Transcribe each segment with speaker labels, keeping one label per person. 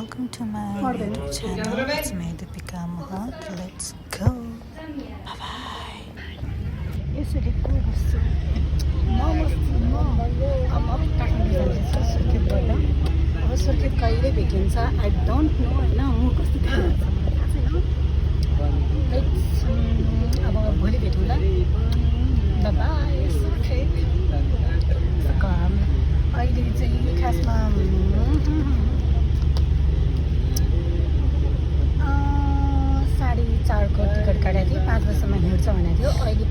Speaker 1: welcome to my YouTube channel. It's me, Deepika Mahat. Let's go. Bye bye.
Speaker 2: यसरी को बस्छु म अब काठमाडौँ जाँदैछु सुर्खेतबाट अब सुर्खेत कहिले भेटिन्छ आई डोन्ट नो होइन म कस्तो देख्नुहुन्छ मलाई थाहा छैन अब भोलि भेटौँला बाई सुर्खेत अहिले चाहिँ खासमा 4:30 को टिकट काटेको थियो 5 बजीसम्म हिँड्छ भनेको थियो अहिले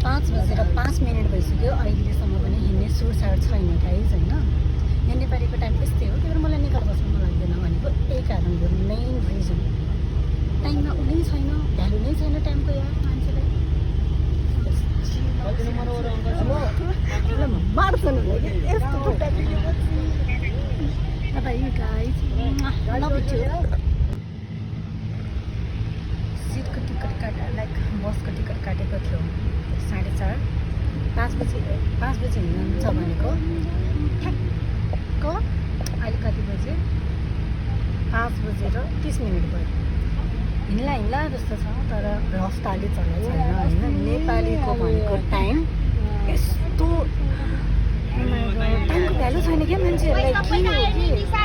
Speaker 2: 5 बजेर 5 मिनट भइसक्यो अहिलेसम्म पनि हिँड्ने सुरसार छैन गाइज होइन यहाँ नेपालीको टाइम यस्तै हो त्यही भएर मलाई निकाल बस्नु मन लाग्दैन भनेको त्यही कारण हो मेन रिजन टाइममा उनी छैन भ्यालु नै छैन टाइमको यार मान्छेलाई मार्छन् यस्तो तपाईँ गाइज सीटको टिकट लाइक बसको टिकट काटेको थियो 4:30 5 बजी हिँड्नुहुन्छ भनेको ठ्याक्क अहिले कति बजे 5:30 भयो हिँड्ला जस्तो छ तर रफ्तारले चलाएको छैन होइन नेपालीको भनेको टाइम यस्तो टाइमको भ्यालु छैन क्या मान्छेहरूलाई के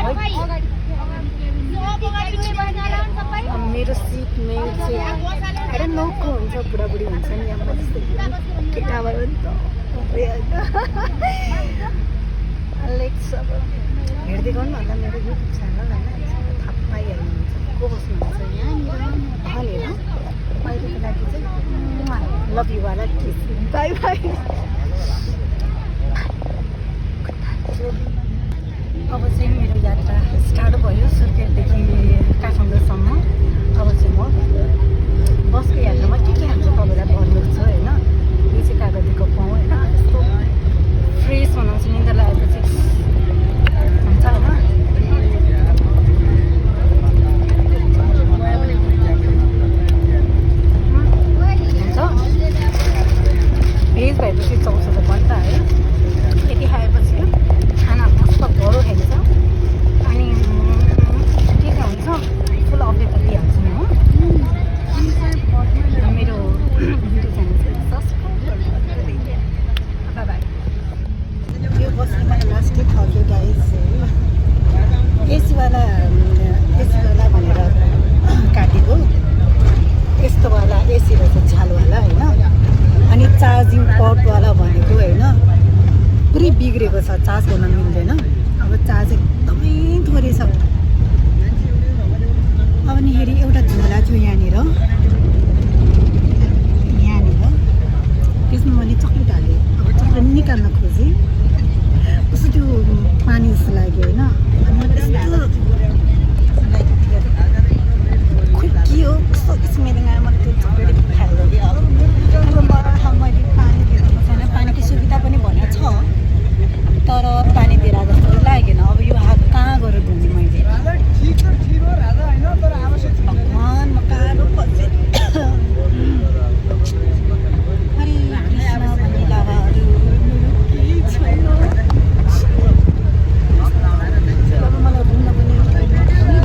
Speaker 2: हो कि मेरो सिटमेट चाहिँ एउटा नौको हुन्छ बुढाबुढी हुन्छ नि अब जस्तै केटाबाट नि त लेख्छ अब हेर्दै गर्नु भन्दा मेरो युट्युब च्यानल होइन थाहा पाइहाल्नुहुन्छ को बस्नुहुन्छ यहाँनिर भनेर अहिलेको लागि चाहिँ लभ यु वाला किस बाई बाई अब चाहिँ मेरो यात्रा स्टार्ट भयो सुर्खेतदेखि काठमाडौँसम्म अब चाहिँ म बसको यात्रामा के हुन्छ तपाईँलाई भन्नु छ होइन यो चाहिँ कागतीको पाउँ होइन यस्तो फ्रेस बनाउँछु निन्द्रा लागेपछि हुन्छ होइन भेज भएपछि 1400 बन्द है यति खाएपछि खाना मस्त घरो खाइन्छ अनि के हुन्छ फुल अपडेट त दिइहाल्छु नि हो मेरो युट्युब च्यानल चाहिँ सब्सक्राइब बाई बाई यो बस्नु मलाई लास्टै थक्यो गाइस एसीवाला भनेर काटेको यस्तोवाला एसी रहेछ झ्यालवाला होइन अनि चार्जिङ पोर्टवाला भनेको होइन पुरै बिग्रेको छ चार्ज गर्न मिल्दैन अब चार्ज एकदमै थोरै छ अब नि हेरी एउटा झोला छु यहाँनिर त्यसमा मैले चक्लेट हालेँ अब चक्लेट निकाल्न खोजेँ कस्तो त्यो पानी जस्तो लाग्यो होइन अनि यस्तो लाइक खोइ के हो कस्तो स्मेलिङ आयो मलाई त्यो चक्लेट खाएर अब मैले पानी दिएको छैन पानीको सुविधा पनि भनेको छ तर पानी दिएर जस्तो लागेन अब यो हात कहाँ गएर धुने मैले भगवान म कालो पछि हरे कृष्ण भन्ने लाभाहरू छैन अब मलाई घुम्न पनि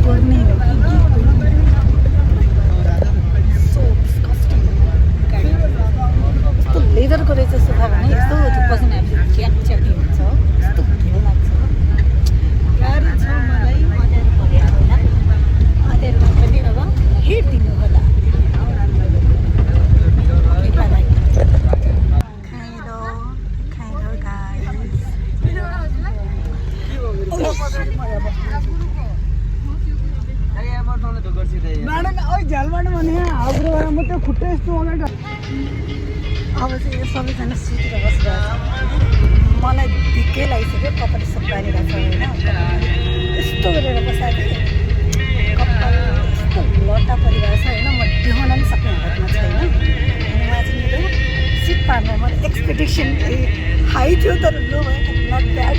Speaker 2: गर्ने हो कि लेदरको रहेछ सोफा भने यस्तो पछि आएपछि च्यापच्यापी हुन्छ यस्तो घिउ लाग्छ गाडी छ मलाई अँध्यारो पऱ्यो होइन अँध्यारोमा पनि अब हेरिदिनु होला खाएर झ्यालबाट भने हाउरोबाट म त्यो खुट्टा यस्तो अगाडि अब चाहिँ यो सबैजना सुतेर बसिरहेको छ मलाई ढिक्कै लागिसक्यो कपाल सब पारिरहेको छ होइन यस्तो गरेर बसाएको थिएँ कपाल यस्तो लट्टा परिरहेको छ होइन म देखाउन पनि सक्ने हालतमा छैन अनि उहाँ चाहिँ मेरो सिट पार्नु मैले एक्सपेक्टेसन हाई थियो तर लो भयो नट ब्याड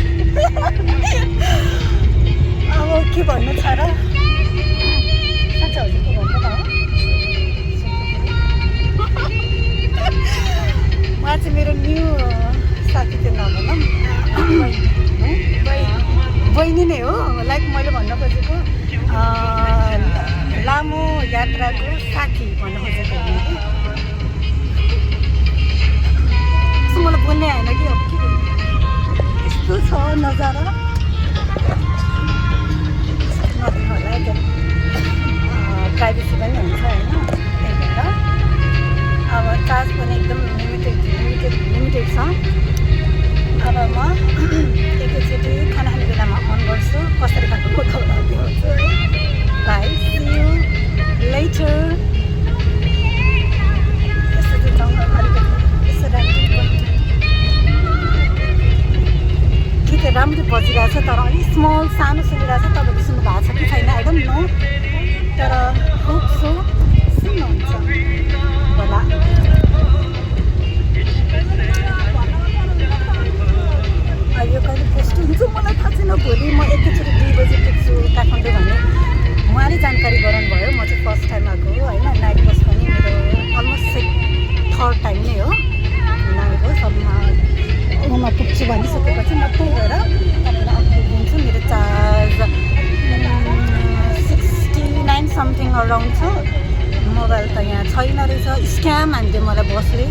Speaker 2: अब के भन्नु छ र साँच्चै हजुरको भन्नु न हो उहाँ चाहिँ मेरो न्यू साथी त्यो नभनौँ बहिनी नै हो लाइक मैले भन्न खोजेको यात्राको साथी भन्नु खोजेको होइन कि मलाई बोल्ने आएन कि अब के भन्नु यस्तो छ नजारा नदिनु होला क्या प्राइभेसी पनि हुन्छ होइन त्यही भएर अब चार्ज पनि एकदम लिमिटेड छ अब म एकैचोटि खाना खाने बेलामा अन गर्छु कसरी खाएको बताउँदा देखाउँछु है बाई सी यू लेटर यस्तो चाहिँ जङ्गल अलिकति यसो राम्रो गीत राम्रो बजिरहेको छ तर अलिक स्मल सानो सुनिरहेको छ तपाईँले सुन्नु भएको छ कि छैन आई डोन्ट नो तर होप सो सुन्नुहुन्छ होला यो कहिले पोस्ट हुन्छ मलाई थाहा छैन भोलि म एकैचोटि 2 बजी पुग्छु काठमाडौँ भन्ने उहाँले जानकारी गराउनु भयो म चाहिँ फर्स्ट टाइम आएको हो होइन नाइट बस पनि मेरो अलमोस्ट थर्ड टाइम नै हो नाइट बस अब म पुग्छु भनिसकेपछि म त्यही भएर तपाईँलाई अपडेट दिन्छु मेरो चार्ज 69 समथिङ अराउन्ड छ मोबाइल त यहाँ छैन रहेछ स्क्याम हान्थ्यो मलाई बसले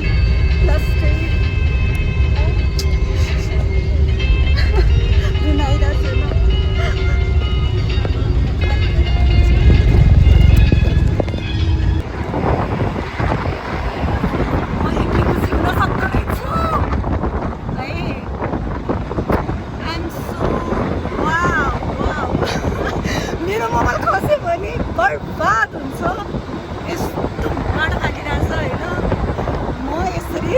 Speaker 2: मेरो मोबाइल खस्यो भने बर्बाद हुन्छ यस्तो माटो खालिरहेछ होइन म यसरी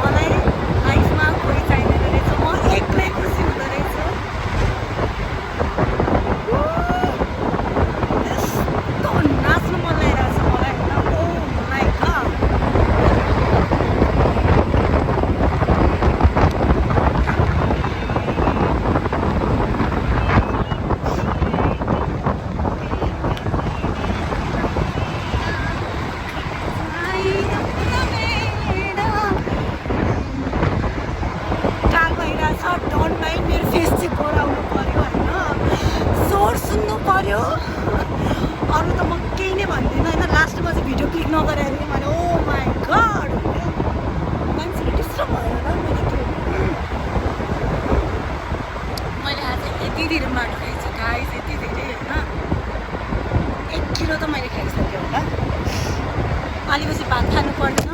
Speaker 2: मलाई लाइफमा कोही चाहिँदैन रहेछ म एक्लै खुसी हुँदो रहेछ यस्तो नाच्नु मन लागिरहेछ मलाई होइन ओ माई गॉड डोन्ट माइन्ड मेरो फेस चाहिँ गोराउनु पऱ्यो होइन स्वर सुन्नु पऱ्यो अरू त म केही नै भन्दिनँ होइन लास्टमा चाहिँ भिडियो क्लिक नगरेर मैले ओ माई गॉड मान्छेले डिस्टर्ब भयो र मैले आज यति धेरै माटो खाइछु गाइस यति धेरै होइन 1 किलो त मैले खाइसकेँ होला अलिपछि भात खानु पर्दैन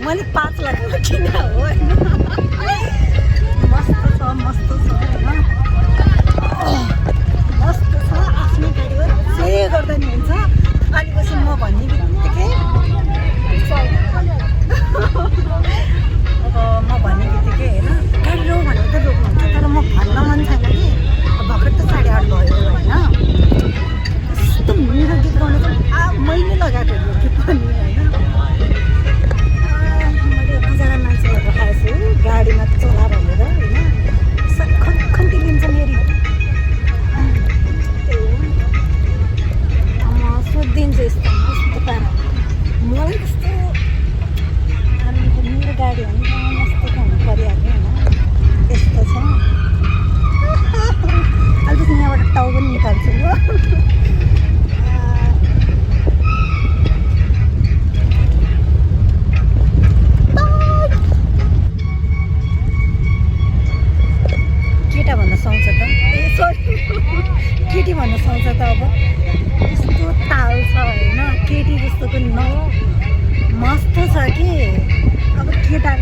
Speaker 2: मैले 5 लाखमा किन हो होइन मस्त छ होइन मस्त छ आफ्नै गाडी हो जे गर्दा नि हुन्छ अलिपछि म भन्ने बित्तिकै अब म भन्ने बित्तिकै होइन गाडी लो भनेर त रोक्नुहुन्छ तर म भन्न मन छैन कि भर्खर त 8:30 भयो होइन यस्तो मेरो गीत गाउनु चाहिँ मैले लगाएको यो गीत पनि होइन गाडीमा चला भनेर होइन खन्ती लिन्छ मेरी त्यही हो म सोधिदिन्छु यस्तो मस्तो पारा मलाई त्यस्तो मेरो गाडी हो नि मस्तको हुनु परिहाल्यो होइन यस्तो छ अलिकति यहाँबाट टाउ पनि निकाल्छु म केटी भन्न सक्छ त अब यस्तो ताल छ होइन केटी जस्तोको मस्त छ कि अब केटा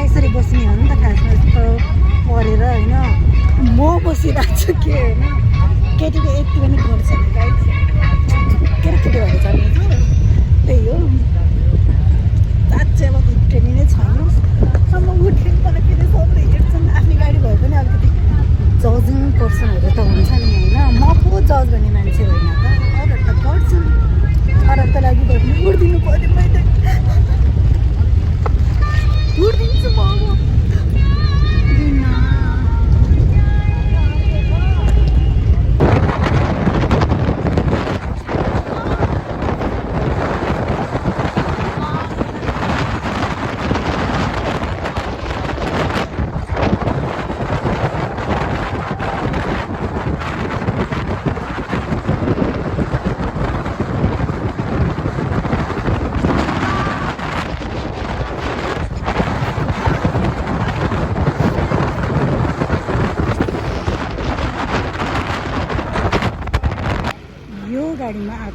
Speaker 2: यसरी बस्ने हो नि त खासमा यस्तो परेर होइन म बसिरहेको छु के होइन केटीको यति पनि गर्छ नि गाइस के अरे केटी भएर जानुहुन्छ त्यही हो साँच्चै अब उठ्ने नै छैन सम्म उठ्ने तर फेरि सबले हेर्छन् आफ्नै गाडी भए पनि अलिकति जजिङ पर्सनहरू त हुन्छ नि होइन म पो जज गर्ने मान्छे होइन त अरूहरू त गर्छन् अरूहरूको लागि भए पनि उड्दिनु पऱ्यो मैले उड्दिन्छु म अब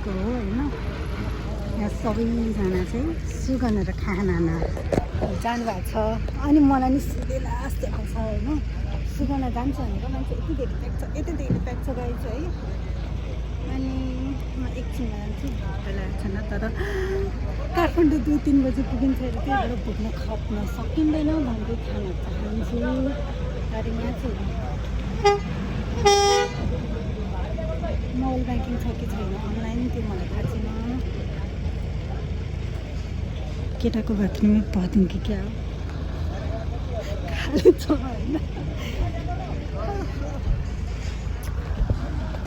Speaker 2: हो होइन। यहाँ सबैजना चाहिँ सुगन र खानामा जानुभएको छ। अनि मलाई नि सुदेला जस्तो छ होइन। सुगन जान्छ भनेर मान्छे यति धेरै प्याक छ गाई चाहिँ है। अनि म एकछिनमा जान्छु, भोक लागेको छैन। तर काठमाडौँ 2-3 बजी पुगिन्छ अरे, त्यही भएर भुक्न खप्न सकिँदैन भन्दै खाना चाहन्छु। तर यहाँ चाहिँ मोबाइल ब्याङ्किङ छ कि छैन अनलाइन त्यो मलाई थाहा छैन। केटाको बाथरुममै पदिउँ कि क्या हो, खाली छ होइन।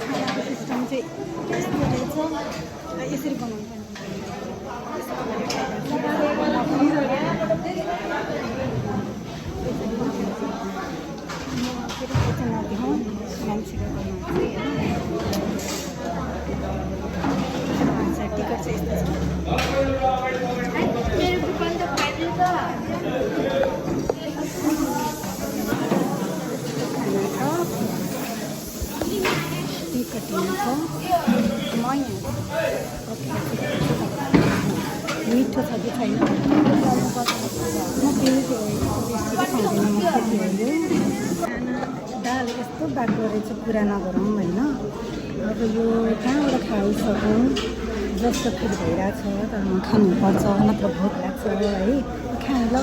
Speaker 2: खानाको सिस्टम चाहिँ यस्तो रहेछ, यसरी बनाउनु पर्ने। नदिउँ मान्छेको चाहिँ टिकट चाहिँ यस्तो छ। मिठो छ कि छैन म दाल यस्तो बाक्लो रहेछ, पुरा नगरौँ होइन। अब यो कहाँबाट खाइसकौँ जस्तो फिल भइरहेछ। तर म खानुपर्छ, नत्र भोक लाग्छ है। खाएँ ल।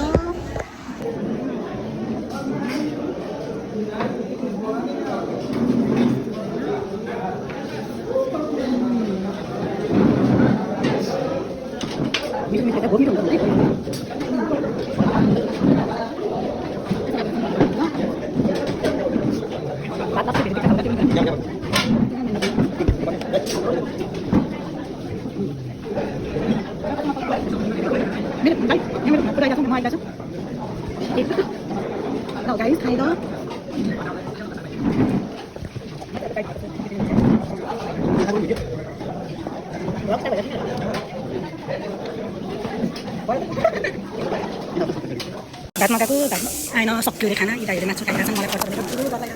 Speaker 2: guys, खाइद घाटमा गएको आएन, सक्यो अरे खाना। यता हेरेर मासु खाइरहेको छ, मलाई पर्छ भनेर पुरो गर्दै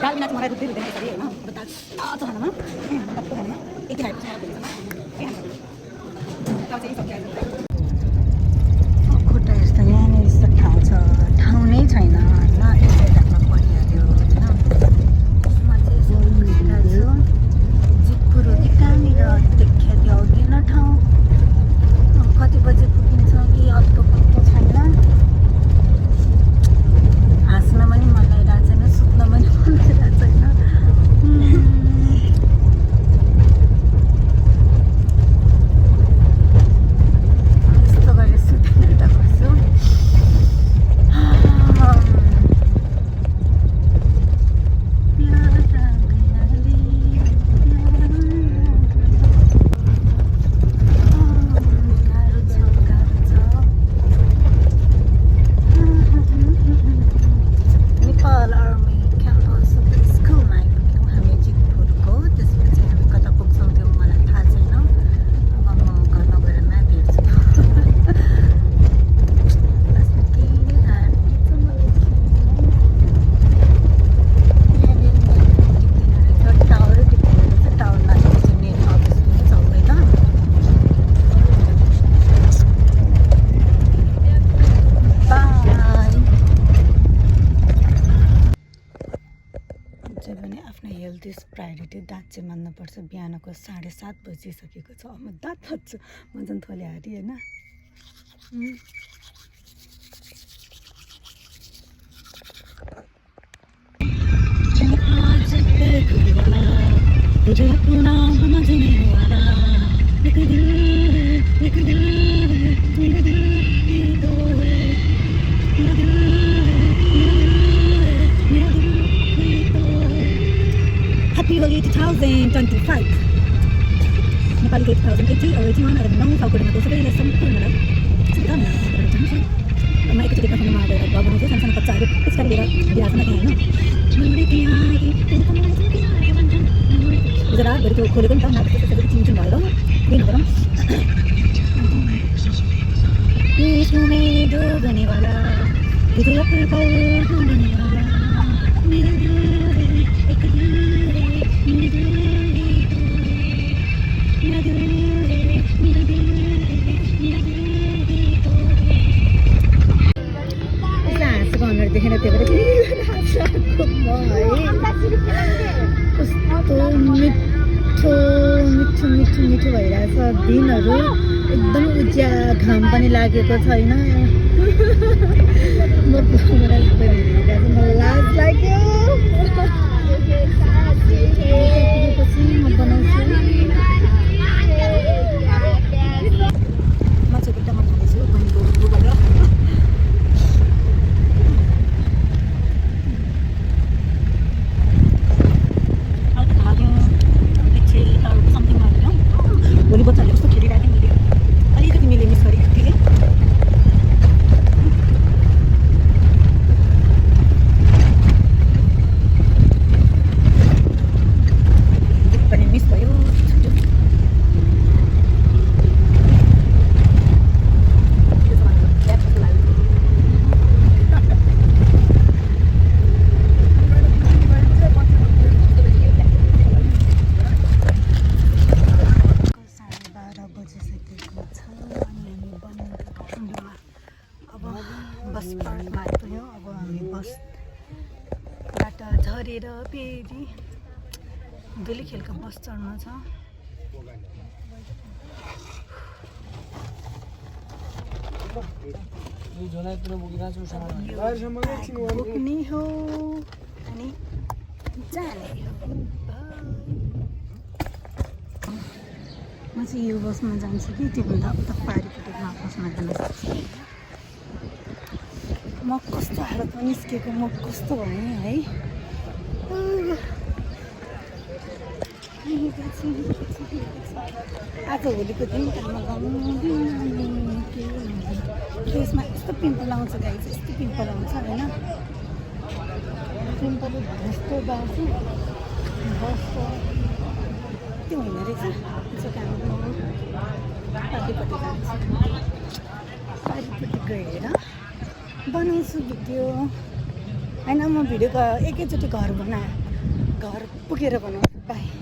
Speaker 2: दाल बिना चाहिँ मलाई दुधै हुँदैन यसरी होइन। दाल तातो खानामा यति खाएपछि खुट्टा यस्तो यहाँनिर यस्तो ठाउँ छ, ठाउँ नै छैन होइन। यसै ढाकमा परिहाल्यो होइन। म चाहिँ यसो हिँडिरहेको छु। जितपुर हो कि कहाँनिर देखाइदियो अघि न ठाउँ। कति बजी पुगिन्छ कि अत्तो पत्तो छैन। हाँस्न पनि मन लागिरहेको छैन, सुत्न पनि मन लागिरहेको छैन। यस्तो गरेर सुतेर त बस्छु। Health is priority. दाँत चाहिँ मान्नुपर्छ। बिहानको 7:30 बजिसकेको छ, म दाँत मान्छु। म झन् थोले हारी होइन। Happy Holi 2025. Nepali gate 1080 original ada 9 साउकोडमा त्यसै गरी सम्पूर्णलाई सुविधा मिल्छ म एकचोटि काठमाडौँमा गएर बनाउँछु सानसानो बच्चाहरू त्यसका लिएर बिहारमा त्यहाँ होइन रातभरि त्यो खोलेको नि त नाटक त्यसरी चिन्चुन भएर क्लिन गरौँ धन्यवाद देखेर त्यो भएर कस्तो मिठो मिठो मिठो मिठो भइरहेछ दिनहरू एकदम उज्या घाम पनि लागेको छैन लाज लाग्यो म बनाउँछु माछा भित्तामा खाँदैछु बहिनीको लुबाट भोलि बच्चाहरूले कस्तो खेलिरहेको थियो मैले अलिकति मिले मिस गरेँ दिदी पनि मिस भयो बस पार्कमा आइपुग्यौँ अब हामी बसबाट झरेर फेरि धुलीखेलको बस चढ्नु छ पुग्ने हो अनि जाने हो म चाहिँ यो बसमा जान्छु कि त्योभन्दा उता पारिपट्टिको बसमा जान सक्छु म कस्तो हालतमा निस्केको म कस्तो भएँ है आज होलीको दिन फेसमा यस्तो पिम्पल आउँछ गाई चाहिँ यस्तो पिम्पल आउँछ होइन पिम्पल भस्तो बाँच्छु भस्तो त्यो होइन रहेछ त्यसो कारण पारिपट्टि जान्छु पारिपट्टि गएर बनाउँछु भिडियो होइन म भिडियोको एकैचोटि घर पुगेर बनाउँछु बाई